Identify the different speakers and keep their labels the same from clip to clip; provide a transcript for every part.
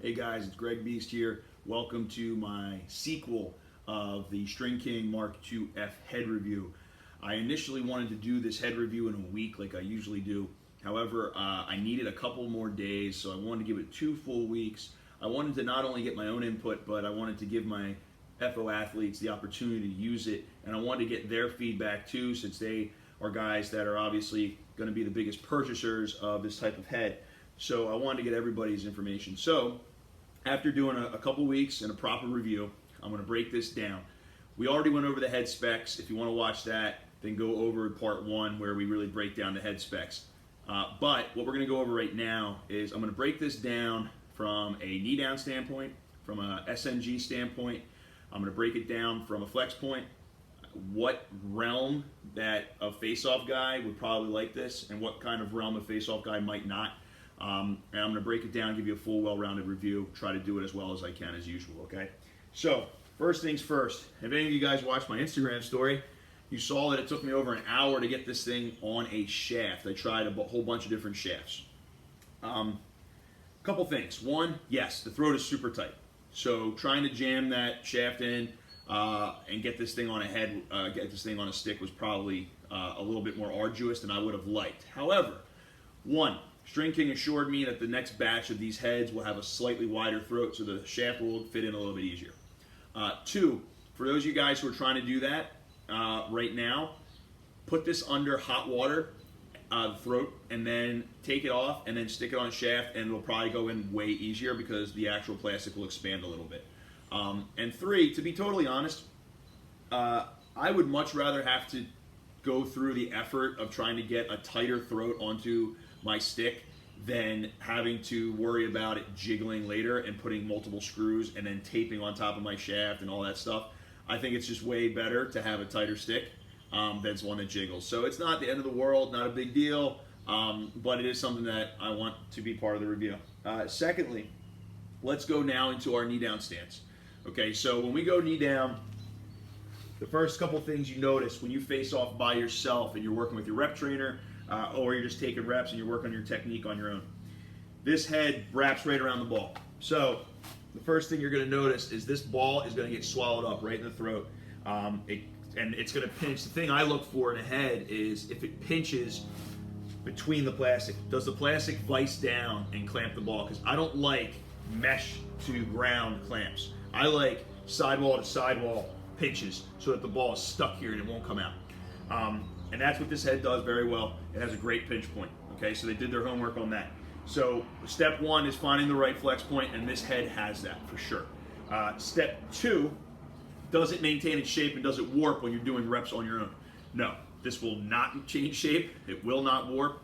Speaker 1: Hey guys, it's Greg Beast here. Welcome to my sequel of the String King Mark II F head review. I initially wanted to do this head review in a week like I usually do. However, I needed a couple more days, so I wanted to give it 2 full weeks. I wanted to not only get my own input, but I wanted to give my FO athletes the opportunity to use it, and I wanted to get their feedback too, since they are guys that are obviously going to be the biggest purchasers of this type of head. So I wanted to get everybody's information. So after doing a couple weeks and a proper review, I'm going to break this down. We already went over the head specs. If you want to watch that, then go over part 1 where we really break down the head specs. But what we're going to go over right now is I'm going to break this down from a knee down standpoint, from a SNG standpoint. I'm going to break it down from a flex point, what realm that a face-off guy would probably like this, and what kind of realm a face-off guy might not. And I'm going to break it down, give you a full, well-rounded review, try to do it as well as I can as usual, okay? So, first things first, if any of you guys watched my Instagram story, you saw that it took me over an hour to get this thing on a shaft. I tried a whole bunch of different shafts. Couple things. One, yes, the throat is super tight. So trying to jam that shaft in and get this thing on a head, get this thing on a stick was probably a little bit more arduous than I would have liked. However, one, String King assured me that the next batch of these heads will have a slightly wider throat, so the shaft will fit in a little bit easier. 2, for those of you guys who are trying to do that right now, put this under hot water, throat, and then take it off and then stick it on a shaft, and it'll probably go in way easier because the actual plastic will expand a little bit. And 3, to be totally honest, I would much rather have to go through the effort of trying to get a tighter throat onto my stick than having to worry about it jiggling later and putting multiple screws and then taping on top of my shaft and all that stuff. I think it's just way better to have a tighter stick than one that jiggles. So it's not the end of the world, not a big deal, but it is something that I want to be part of the review. Secondly, let's go now into our knee down stance. Okay, so when we go knee down, the first couple things you notice when you face off by yourself and you're working with your rep trainer, or you're just taking reps and you're working on your technique on your own. This head wraps right around the ball. So the first thing you're going to notice is this ball is going to get swallowed up right in the throat. And it's going to pinch. The thing I look for in a head is if it pinches between the plastic. Does the plastic vice down and clamp the ball? Because I don't like mesh to ground clamps. I like sidewall to sidewall pinches so that the ball is stuck here and it won't come out. And that's what this head does very well. It has a great pinch point. Okay, so they did their homework on that. So step 1 is finding the right flex point, and this head has that for sure. Step 2, does it maintain its shape and does it warp when you're doing reps on your own? No, this will not change shape. It will not warp.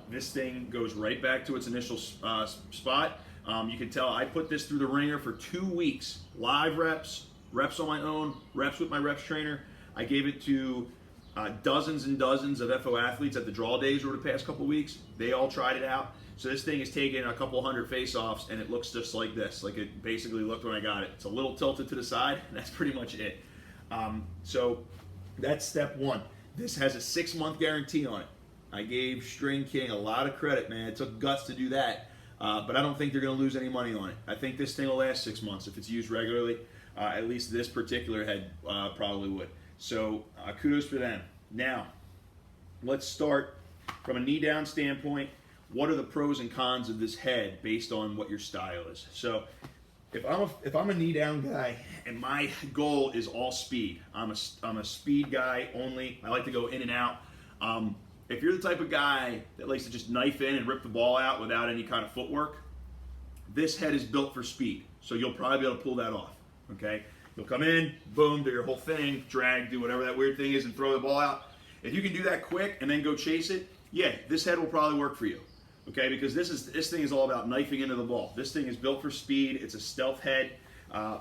Speaker 1: This thing goes right back to its initial spot. You can tell I put this through the ringer for 2 weeks. Live reps, reps on my own, reps with my reps trainer. I gave it to dozens and dozens of FO athletes at the draw days over the past couple weeks. They all tried it out. So this thing is taking a couple hundred face-offs, and it looks just like this, like it basically looked when I got it. It's a little tilted to the side, and that's pretty much it. So that's step 1. This has a 6-month guarantee on it. I gave String King a lot of credit, man. It took guts to do that, but I don't think they're going to lose any money on it. I think this thing will last 6 months if it's used regularly. At least this particular head probably would. So kudos for them. Now, let's start from a knee down standpoint. What are the pros and cons of this head based on what your style is? So if I'm a knee down guy and my goal is all speed, I'm a speed guy only. I like to go in and out. If you're the type of guy that likes to just knife in and rip the ball out without any kind of footwork, this head is built for speed. So you'll probably be able to pull that off, okay? You'll come in, boom, do your whole thing, drag, do whatever that weird thing is, and throw the ball out. If you can do that quick and then go chase it, yeah, this head will probably work for you, okay? Because this thing is all about knifing into the ball. This thing is built for speed. It's a stealth head.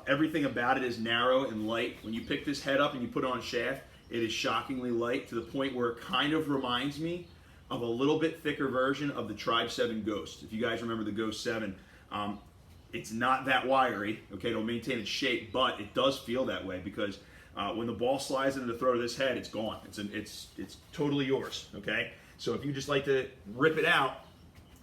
Speaker 1: Everything about it is narrow and light. When you pick this head up and you put it on a shaft, it is shockingly light to the point where it kind of reminds me of a little bit thicker version of the Tribe 7 Ghost. If you guys remember the Ghost 7, it's not that wiry, okay, it'll maintain its shape, but it does feel that way because when the ball slides into the throat of this head, it's gone. It's totally yours, okay? So if you just like to rip it out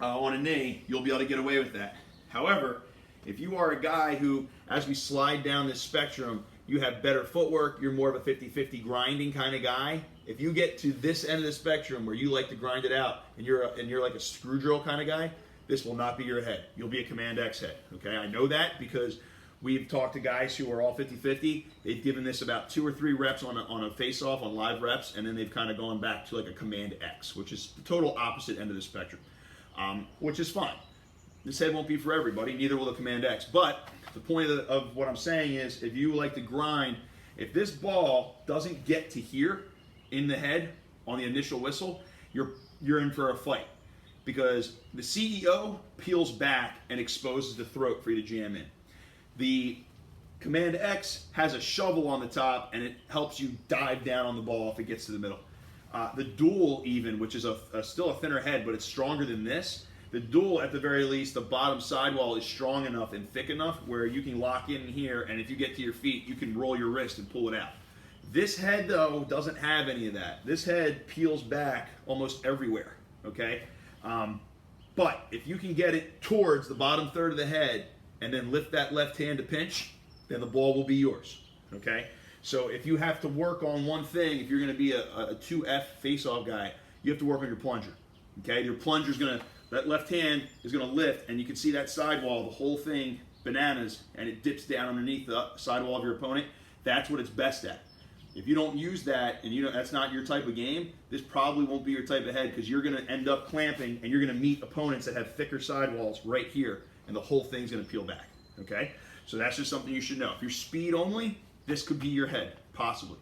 Speaker 1: on a knee, you'll be able to get away with that. However, If you are a guy who, as we slide down this spectrum, you have better footwork, you're more of a 50-50 grinding kind of guy. If you get to this end of the spectrum where you like to grind it out and you're like a screw drill kind of guy, this will not be your head. You'll be a Command X head. Okay, I know that because we've talked to guys who are all 50-50. They've given this about 2 or 3 reps on a face-off on live reps, and then they've kind of gone back to like a Command X, which is the total opposite end of the spectrum, which is fine. This head won't be for everybody, neither will the Command X. But the point of what I'm saying is, if you like to grind, if this ball doesn't get to here in the head on the initial whistle, you're in for a fight. Because the CEO peels back and exposes the throat for you to jam in. The Command X has a shovel on the top, and it helps you dive down on the ball if it gets to the middle. The Dual even, which is still a thinner head, but it's stronger than this. The Dual, at the very least, the bottom sidewall is strong enough and thick enough where you can lock in here, and if you get to your feet, you can roll your wrist and pull it out. This head, though, doesn't have any of that. This head peels back almost everywhere, okay? But if you can get it towards the bottom third of the head and then lift that left hand to pinch, then the ball will be yours, okay? So if you have to work on one thing, if you're going to be a 2F face-off guy, you have to work on your plunger, okay? Your plunger's going to, that left hand is going to lift, and you can see that sidewall, the whole thing, bananas, and it dips down underneath the sidewall of your opponent. That's what it's best at. If you don't use that, and that's not your type of game, this probably won't be your type of head, because you're going to end up clamping, and you're going to meet opponents that have thicker sidewalls right here, and the whole thing's going to peel back, okay? So that's just something you should know. If you're speed only, this could be your head, possibly.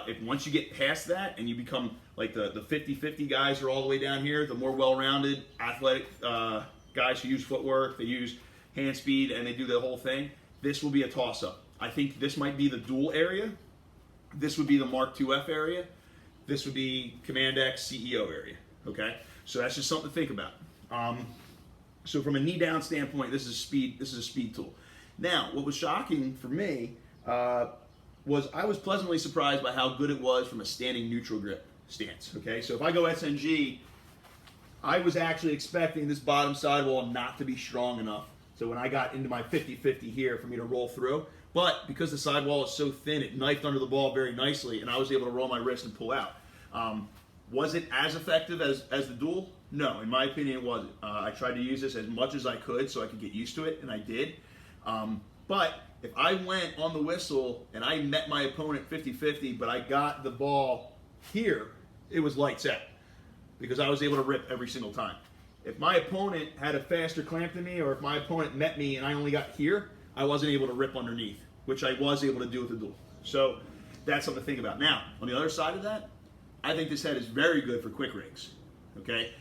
Speaker 1: If once you get past that and you become like the 50-50 guys are all the way down here, the more well-rounded, athletic guys who use footwork, they use hand speed, and they do the whole thing, this will be a toss-up. I think this might be the Dual area. This would be the Mark IIF area. This would be Command X CEO area, okay? So that's just something to think about. So from a knee down standpoint, this is a speed tool. Now, what was shocking for me was I was pleasantly surprised by how good it was from a standing neutral grip stance, okay? So if I go SNG, I was actually expecting this bottom sidewall not to be strong enough. So when I got into my 50-50 here for me to roll through, but because the sidewall is so thin, it knifed under the ball very nicely, and I was able to roll my wrist and pull out. Was it as effective as the Dual? No, in my opinion, it wasn't. I tried to use this as much as I could so I could get used to it, and I did. But if I went on the whistle and I met my opponent 50-50, but I got the ball here, it was lights out because I was able to rip every single time. If my opponent had a faster clamp than me, or if my opponent met me and I only got here, I wasn't able to rip underneath, which I was able to do with the Dual. So that's something to think about. Now, on the other side of that, I think this head is very good for quick rigs, okay?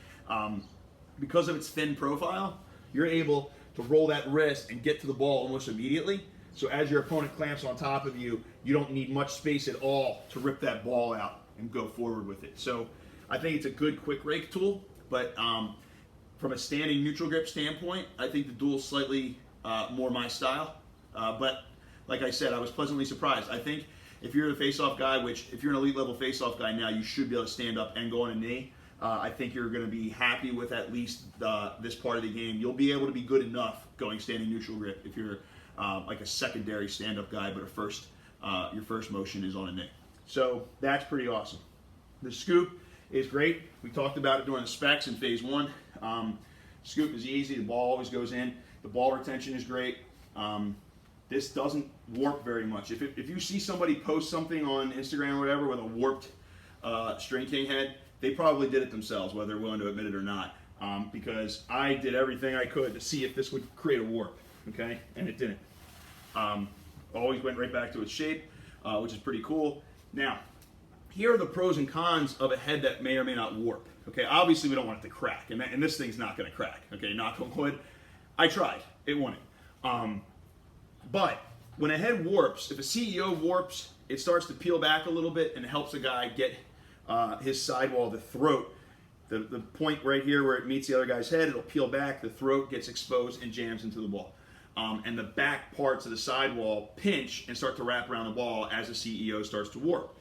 Speaker 1: Because of its thin profile, you're able to roll that wrist and get to the ball almost immediately. So as your opponent clamps on top of you, you don't need much space at all to rip that ball out and go forward with it. So I think it's a good quick rake tool, but from a standing neutral grip standpoint, I think the Dual's slightly more my style. But like I said, I was pleasantly surprised. I think if you're a face-off guy, which if you're an elite level face-off guy now, you should be able to stand up and go on a knee. I think you're going to be happy with at least this part of the game. You'll be able to be good enough going standing neutral grip if you're like a secondary stand-up guy, but your first motion is on a knee. So that's pretty awesome. The scoop is great. We talked about it during the specs in phase 1. Scoop is easy. The ball always goes in. The ball retention is great. This doesn't warp very much. If you see somebody post something on Instagram or whatever with a warped String King head, they probably did it themselves, whether they're willing to admit it or not, because I did everything I could to see if this would create a warp, okay? And it didn't. Always went right back to its shape, which is pretty cool. Now, here are the pros and cons of a head that may or may not warp, okay? Obviously, we don't want it to crack, and this thing's not going to crack, okay? Knock on wood. I tried. It wouldn't. But when a head warps, if a CEO warps, it starts to peel back a little bit and helps a guy get his sidewall, the throat, the point right here where it meets the other guy's head, it'll peel back, the throat gets exposed and jams into the ball. And the back parts of the sidewall pinch and start to wrap around the ball as the CEO starts to warp.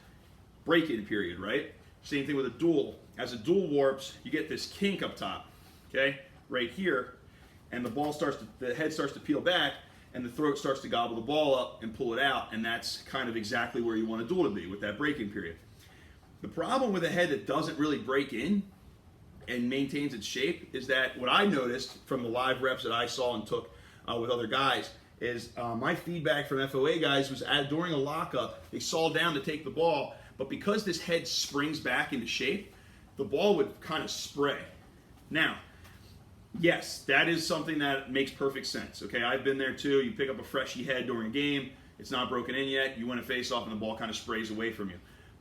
Speaker 1: Break-in period, right? Same thing with a Dual. As a Dual warps, you get this kink up top, okay, right here, and the head starts to peel back, and the throat starts to gobble the ball up and pull it out, and that's kind of exactly where you want a dual to be with that break-in period. The problem with a head that doesn't really break in and maintains its shape is that what I noticed from the live reps that I saw and took with other guys is my feedback from FOA guys was during a lockup, they saw down to take the ball, but because this head springs back into shape, the ball would kind of spray. Now, yes, that is something that makes perfect sense. Okay, I've been there too. You pick up a freshy head during a game, it's not broken in yet, you win a face-off and the ball kind of sprays away from you.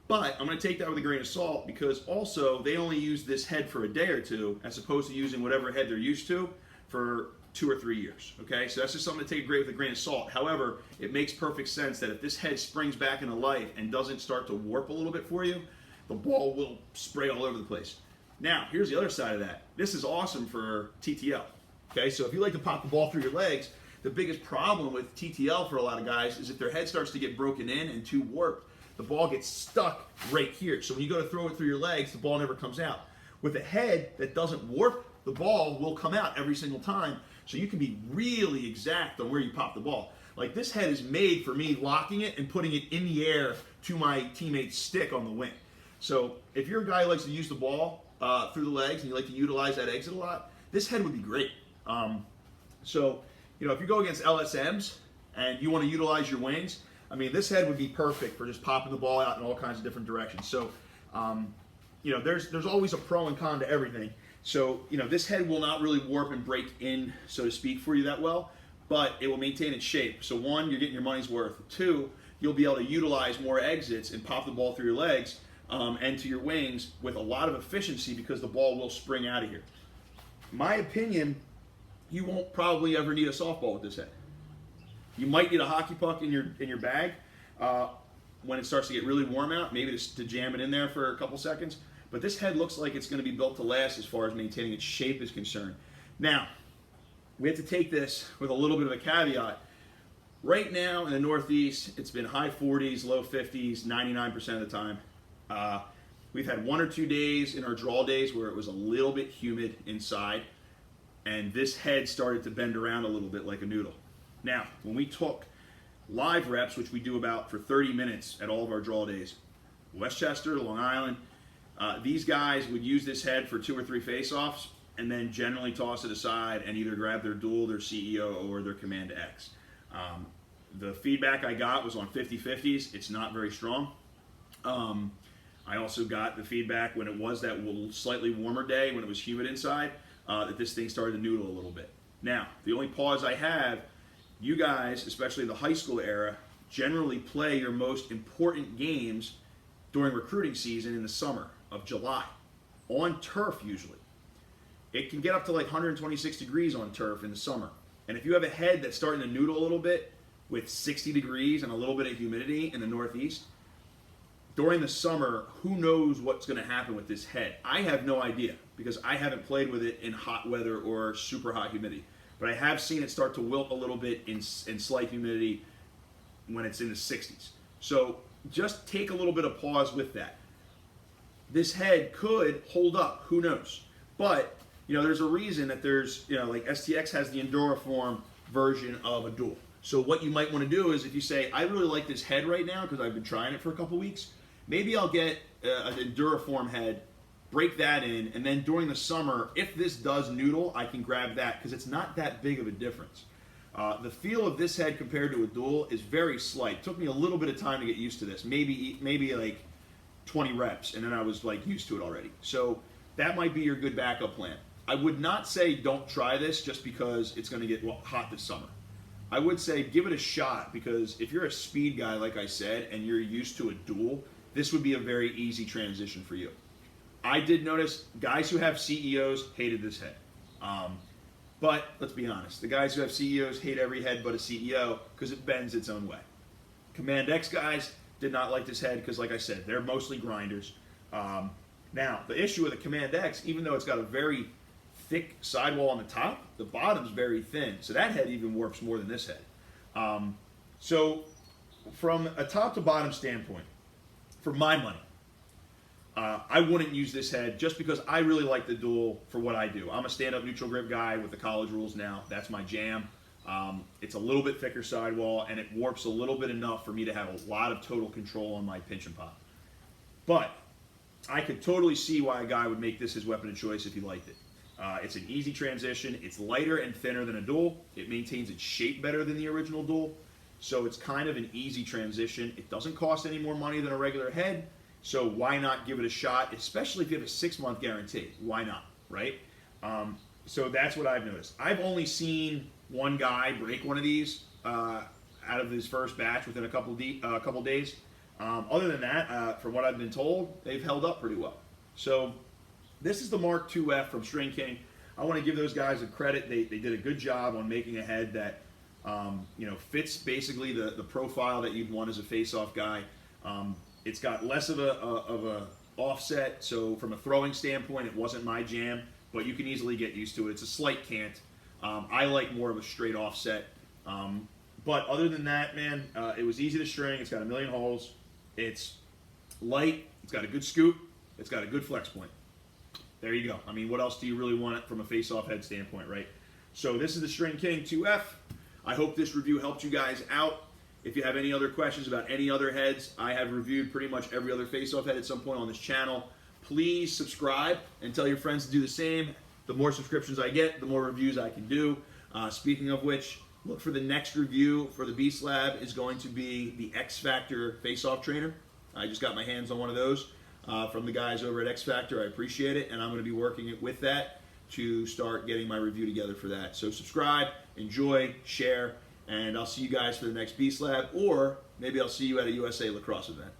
Speaker 1: But I'm going to take that with a grain of salt because also they only use this head for a day or two as opposed to using whatever head they're used to for 2 or 3 years. Okay, so that's just something to take with a grain of salt. However, it makes perfect sense that if this head springs back into life and doesn't start to warp a little bit for you, the ball will spray all over the place. Now, here's the other side of that. This is awesome for TTL. Okay, so if you like to pop the ball through your legs, the biggest problem with TTL for a lot of guys is if their head starts to get broken in and too warped, the ball gets stuck right here. So when you go to throw it through your legs, the ball never comes out. With a head that doesn't warp, the ball will come out every single time. So you can be really exact on where you pop the ball. Like this head is made for me locking it and putting it in the air to my teammate's stick on the wing. So if you're a guy who likes to use the ball through the legs and you like to utilize that exit a lot, this head would be great. So, you know, if you go against LSMs and you want to utilize your wings, I mean, this head would be perfect for just popping the ball out in all kinds of different directions. So, you know, there's always a pro and con to everything. So, you know, this head will not really warp and break in, so to speak, for you that well, but it will maintain its shape. So one, you're getting your money's worth. Two, you'll be able to utilize more exits and pop the ball through your legs and to your wings with a lot of efficiency because the ball will spring out of here. My opinion, you won't probably ever need a softball with this head. You might need a hockey puck in your bag when it starts to get really warm out, maybe to jam it in there for a couple seconds. But this head looks like it's going to be built to last as far as maintaining its shape is concerned. Now, we have to take this with a little bit of a caveat. Right now in the Northeast, it's been high 40s, low 50s, 99% of the time. We've had 1 or 2 days in our draw days where it was a little bit humid inside, and this head started to bend around a little bit like a noodle. Now, when we took live reps, which we do about for 30 minutes at all of our draw days, Westchester, Long Island, these guys would use this head for 2 or 3 face-offs and then generally toss it aside and either grab their dual, their CEO, or their Command X. The feedback I got was on 50-50s. It's not very strong. I also got the feedback when it was that slightly warmer day, when it was humid inside, that this thing started to noodle a little bit. Now, the only pause I have, you guys, especially the high school era, generally play your most important games during recruiting season in the summer of July, on turf usually. It can get up to like 126 degrees on turf in the summer. And if you have a head that's starting to noodle a little bit with 60 degrees and a little bit of humidity in the Northeast, during the summer, who knows what's going to happen with this head? I have no idea because I haven't played with it in hot weather or super hot humidity. But I have seen it start to wilt a little bit in slight humidity when it's in the 60s. So just take a little bit of pause with that. This head could hold up, who knows? But, you know, there's a reason that there's, you know, like STX has the Enduraform version of a dual. So what you might want to do is if you say, I really like this head right now because I've been trying it for a couple weeks, maybe I'll get an Enduraform head, break that in, and then during the summer, if this does noodle, I can grab that because it's not that big of a difference. The feel of this head compared to a dual is very slight. It took me a little bit of time to get used to this, maybe like 20 reps, and then I was like used to it already. So that might be your good backup plan. I would not say don't try this just because it's going to get hot this summer. I would say give it a shot because if you're a speed guy, like I said, and you're used to a dual, this would be a very easy transition for you. I did notice guys who have CEOs hated this head. But let's be honest, the guys who have CEOs hate every head but a CEO because it bends its own way. Command X guys did not like this head because, like I said, they're mostly grinders. Now, the issue with the Command X, even though it's got a very thick sidewall on the top, the bottom's very thin. So that head even warps more than this head. So from a top to bottom standpoint, for my money, I wouldn't use this head just because I really like the dual for what I do. I'm a stand-up neutral grip guy with the college rules now. That's my jam. It's a little bit thicker sidewall, and it warps a little bit enough for me to have a lot of total control on my pinch and pop. But I could totally see why a guy would make this his weapon of choice if he liked it. It's an easy transition. It's lighter and thinner than a dual. It maintains its shape better than the original dual. So it's kind of an easy transition. It doesn't cost any more money than a regular head. So why not give it a shot, especially if you have a 6-month guarantee? Why not, right? So that's what I've noticed. I've only seen one guy break one of these out of his first batch within a couple days. Other than that, from what I've been told, they've held up pretty well. So this is the Mark IIF from String King. I want to give those guys a credit. They did a good job on making a head that fits basically the profile that you'd want as a face-off guy. It's got less of a offset, so from a throwing standpoint, it wasn't my jam, but you can easily get used to it. It's a slight cant. I like more of a straight offset. But other than that, man, it was easy to string. It's got a million holes. It's light. It's got a good scoop. It's got a good flex point. There you go. I mean, what else do you really want from a face-off head standpoint, right? So this is the String King 2F. I hope this review helped you guys out. If you have any other questions about any other heads, I have reviewed pretty much every other face-off head at some point on this channel. Please subscribe and tell your friends to do the same. The more subscriptions I get, the more reviews I can do. Speaking of which, look for the next review for the Beast Lab is going to be the X Factor face-off trainer. I just got my hands on one of those from the guys over at X Factor. I appreciate it, and I'm going to be working with that to start getting my review together for that. So subscribe, enjoy, share, and I'll see you guys for the next Beast Lab, or maybe I'll see you at a USA lacrosse event.